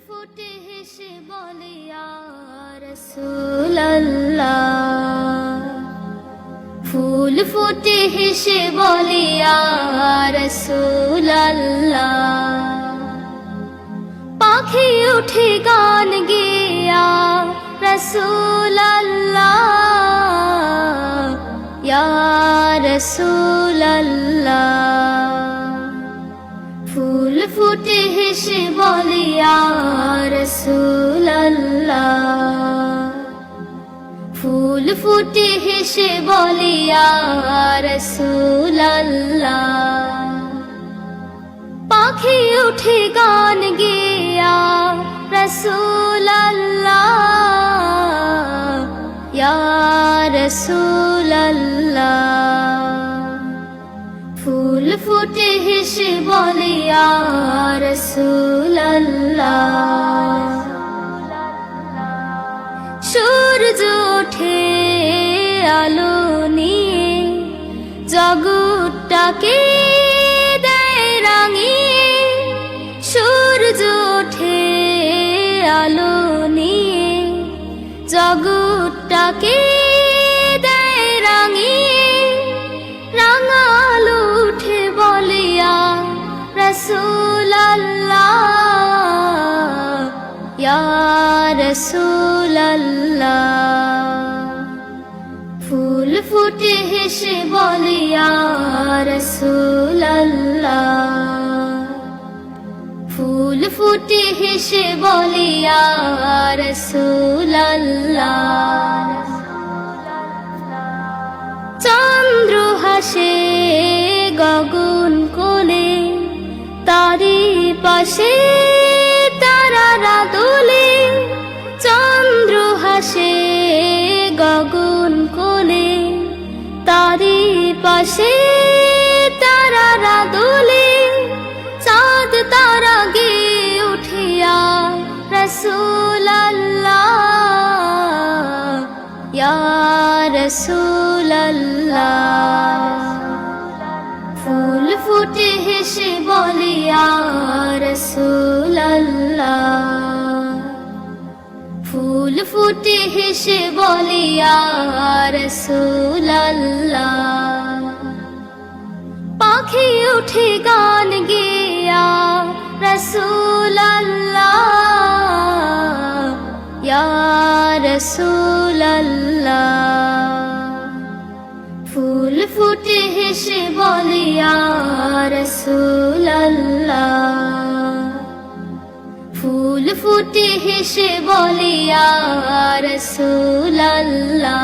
ফুটে হেসে বলে ইয়া রাসূলুল্লাহ, ফুল ফুটে হেসে বলে ইয়া রাসূলুল্লাহ, পাখি উঠে গান গেয়ে ইয়া রাসূলুল্লাহ, ইয়া রাসূলুল্লাহ, ফুল ফুটে হেসে বলে ইয়া রাসূলুল্লাহ, ফুল ফুটে হেসে বলে ইয়া রাসূলুল্লাহ, পাখি উঠে গান গেয়ে ইয়া রাসূলুল্লাহ, ইয়া রাসূলুল্লাহ, ফুল ফুটে হেসে বলে ইয়া রাসূলুল্লাহ, সূর্য ওঠে আলো নিয়ে জগৎটাকে দেয় রাঙিয়ে, সূর্য ওঠে আলো নিয়ে জগৎটাকে দেয় রাঙিয়ে, রাঙা আলো উঠে বলে ইয়া রাসূলুল্লাহ, ইয়া রাসূলুল্লাহ, ফুল ফুটে হেসে বলে ইয়া রাসূলুল্লাহ, ফুল ফুটে হেসে বলে ইয়া রাসূলুল্লাহ, চন্দ্র হাসে গগন কোলে তারি পাশে তারারা দোলে, চন্দ্র হাসে গগন কোলে তারি পাশে তারারা দোলে, চাঁদ তারা গেয়ে উঠে ইয়া রাসূলুল্লাহ, ইয়া রাসূলুল্লাহ, ফুল ফুটে হেসে বলে ইয়া রাসূলুল্লাহ, ফুল ফুটে হেসে বলে ইয়া রাসূলুল্লাহ, পাখি উঠে গান গেয়ে ইয়া রাসূলুল্লাহ, ইয়া রাসূলুল্লাহ, ফুল ফুটে হেসে বলে ইয়া রাসূলুল্লাহ, ফুল ফুটে হেসে বলে ইয়া রাসূলুল্লাহ।